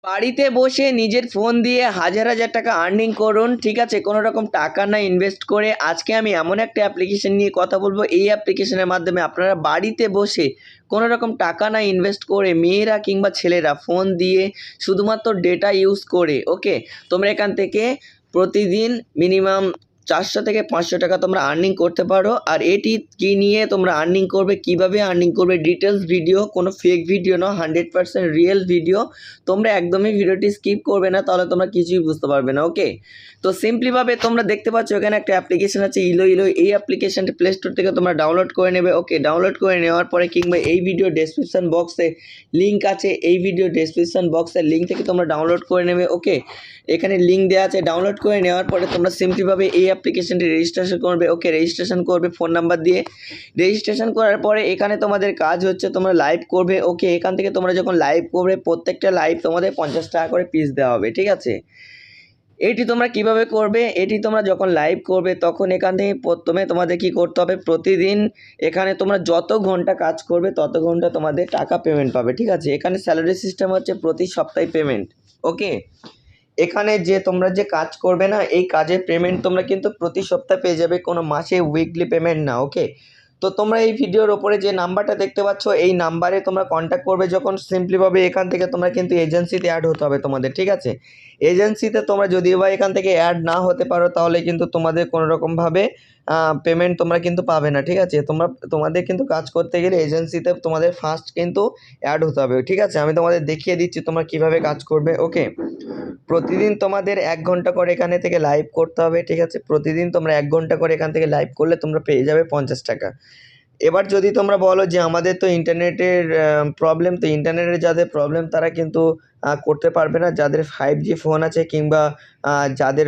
বাড়িতে বসে নিজের ফোন দিয়ে হাজার হাজার টাকা আর্নিং করুন, ঠিক আছে, কোনো রকম টাকা না ইনভেস্ট করে। আজকে আমি এমন একটা অ্যাপ্লিকেশন নিয়ে কথা বলবো, এই অ্যাপ্লিকেশনের মাধ্যমে আপনারা বাড়িতে বসে কোনো রকম টাকা না ইনভেস্ট করে মেয়েরা কিংবা ছেলেরা ফোন দিয়ে শুধুমাত্র ডেটা ইউজ করে, ওকে, তোমরা এখান থেকে প্রতিদিন মিনিমাম 400 থেকে 500 টাকা তোমরা আর্নিং করতে পারো। আর এটি কী নিয়ে তোমরা আর্নিং করবে, কিভাবে আর্নিং করবে, ডিটেলস ভিডিও, কোনো ফেক ভিডিও না, 100% রিয়েল ভিডিও। তোমরা একদমই ভিডিওটি স্কিপ করবে না, তাহলে তোমরা কিছুই বুঝতে পারবে না, ওকে। তো সিম্পলিভাবে তোমরা দেখতে পাচ্ছ এখানে একটা অ্যাপ্লিকেশন আছে ইলো ইলো। এই অ্যাপ্লিকেশনটি প্লে স্টোর থেকে তোমরা ডাউনলোড করে নেবে, ওকে। ডাউনলোড করে নেওয়ার পরে কিংবা এই ভিডিও ডেসক্রিপশন বক্সে লিঙ্ক আছে, এই ভিডিও ডেসক্রিপশন বক্সের লিঙ্ক থেকে তোমরা ডাউনলোড করে নেবে, ওকে। এখানে লিঙ্ক দেওয়া আছে, ডাউনলোড করে নেওয়ার পরে তোমরা সিম্পলিভাবে এই অ্যাপ্লিকেশনটি রেজিস্ট্রেশন করবে, ওকে। রেজিস্ট্রেশন করবে ফোন নাম্বার দিয়ে। রেজিস্ট্রেশন করার পরে এখানে তোমাদের কাজ হচ্ছে তোমরা লাইভ করবে, ওকে। এখান থেকে তোমরা যখন লাইভ করবে প্রত্যেকটা লাইভ তোমাদের 50 টাকা করে পিস দেওয়া হবে, ঠিক আছে। এটি তোমরা কিভাবে করবে, এটি তোমরা যখন লাইভ করবে তখন এখান থেকে প্রথমে তোমাদের কি করতে হবে, প্রতিদিন এখানে তোমরা যত ঘন্টা কাজ করবে তত ঘন্টা তোমাদের টাকা পেমেন্ট পাবে, ঠিক আছে। এখানে স্যালারি সিস্টেম হচ্ছে প্রতি সপ্তাহে পেমেন্ট, ওকে। এখানে যে তোমরা যে কাজ করবে না, এই কাজের পেমেন্ট তোমরা কিন্তু প্রতি সপ্তাহে পেয়ে যাবে, কোনো মাসে উইকলি পেমেন্ট না, ওকে। তো তোমরা এই ভিডিওর ওপরে যে নাম্বারটা দেখতে পাচ্ছ এই নাম্বারে তোমরা কন্ট্যাক্ট করবে যখন, সিম্পলিভাবে এখান থেকে তোমরা কিন্তু এজেন্সিতে অ্যাড হতে হবে তোমাদের, ঠিক আছে। এজেন্সিতে তোমরা যদিও বা এখান থেকে অ্যাড না হতে পারো তাহলে কিন্তু তোমাদের কোনো রকমভাবে পেমেন্ট তোমরা কিন্তু পাবে না, ঠিক আছে। তোমাদের কিন্তু কাজ করতে গেলে এজেন্সিতে তোমাদের ফার্স্ট কিন্তু অ্যাড হতে হবে, ঠিক আছে। আমি তোমাদের দেখিয়ে দিচ্ছি তোমরা কিভাবে কাজ করবে, ওকে। প্রতিদিন তোমাদের 1 ঘন্টা করে এখানে থেকে লাইভ করতে হবে, ঠিক আছে। প্রতিদিন তোমরা 1 ঘন্টা করে এখান থেকে লাইভ করলে তোমরা পেয়ে যাবে 50 টাকা। এবার যদি তোমরা বলো যে আমাদের তো ইন্টারনেটের প্রবলেম, তো ইন্টারনেটের যাদের প্রবলেম তারা কিন্তু করতে পারবে না। যাদের 5G ফোন আছে কিংবা যাদের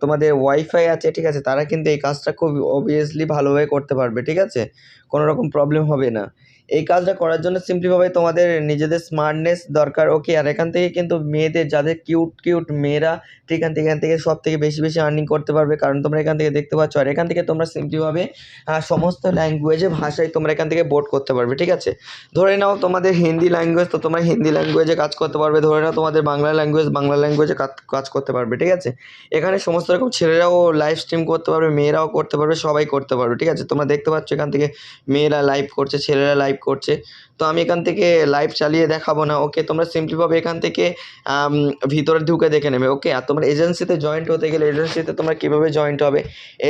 তোমাদের ওয়াইফাই আছে, ঠিক আছে, তারা কিন্তু এই কাজটা খুব অবভিয়াসলি ভালোভাবে করতে পারবে, ঠিক আছে। কোনো রকম প্রবলেম হবে না। এই কাজটা করার জন্য সিম্পলিভাবে তোমাদের নিজেদের স্মার্টনেস দরকার, ওকে। আর এখান থেকে কিন্তু মেয়েদের যাদের কিউট মেয়েরা, ঠিক আছে, এখান থেকে সব থেকে বেশি আর্নিং করতে পারবে, কারণ তোমরা এখান থেকে দেখতে পাচ্ছ। আর এখান থেকে তোমরা সিম্পলিভাবে সমস্ত ল্যাঙ্গুয়েজে ভাষায় তোমরা এখান থেকে বোর্ড করতে পারবে, ঠিক আছে। ধরে নাও তোমাদের হিন্দি ল্যাঙ্গুয়েজ, তো তোমরা হিন্দি ল্যাঙ্গুয়েজে কাজ করতে পারবে। ধরে নাও তোমাদের বাংলা ল্যাঙ্গুয়েজে কাজ করতে পারবে, ঠিক আছে। এখানে সমস্ত রকম ছেলেরাও লাইভ স্ট্রিম করতে পারবে, মেয়েরাও করতে পারবে, সবাই করতে পারবে, ঠিক আছে। তোমরা দেখতে পাচ্ছ এখান থেকে মেয়েরা লাইভ করছে, ছেলেরা লাইভ করছে। তো আমি এখান থেকে লাইভ চালিয়ে দেখাবো না, ওকে। তোমরা সিম্পলিভাবে এখান থেকে ভিতরে ঢুকে দেখে নেবে, ওকে। আর তোমরা এজেন্সিতে জয়েন্ট হতে গেলে এজেন্সিতে তোমরা কীভাবে জয়েন্ট হবে,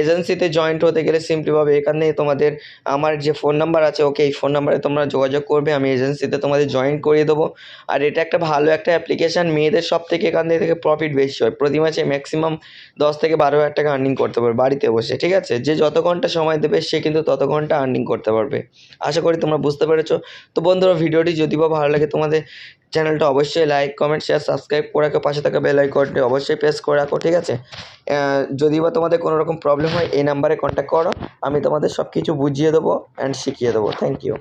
এজেন্সিতে জয়েন্ট হতে গেলে সিম্পলিভাবে এখানে তোমাদের আমার যে ফোন নাম্বার আছে, ওকে, এই ফোন নাম্বারে তোমরা যোগাযোগ করবে, আমি এজেন্সিতে তোমাদের জয়েন করিয়ে দেবো। আর এটা একটা ভালো একটা অ্যাপ্লিকেশান, মেয়েদের সব থেকে এখান থেকে প্রফিট বেশি হয়। প্রতি মাসে ম্যাক্সিমাম 10 থেকে 12 হাজার টাকা আর্নিং করতে পারবে বাড়িতে বসে, ঠিক আছে। যে যত ঘন্টা সময় দেবে সে কিন্তু তত ঘন্টা আর্নিং করতে পারবে। আশা করি তোমরা বুঝতে পেরেছো। তো বন্ধুরা, ভিডিওটি যদি বা ভালো লাগে তোমাদের চ্যানেলটা অবশ্যই লাইক, কমেন্ট, শেয়ার, সাবস্ক্রাইব করে রাখো, পাশে থাকা বেল আইকনটি অবশ্যই প্রেস করে রাখো, ঠিক আছে। যদি বা তোমাদের কোনো রকম প্রবলেম হয় এই নাম্বারে কন্ট্যাক্ট করো, আমি তোমাদের সব কিছু বুঝিয়ে দেবো অ্যান্ড শিখিয়ে দেবো। Thank you.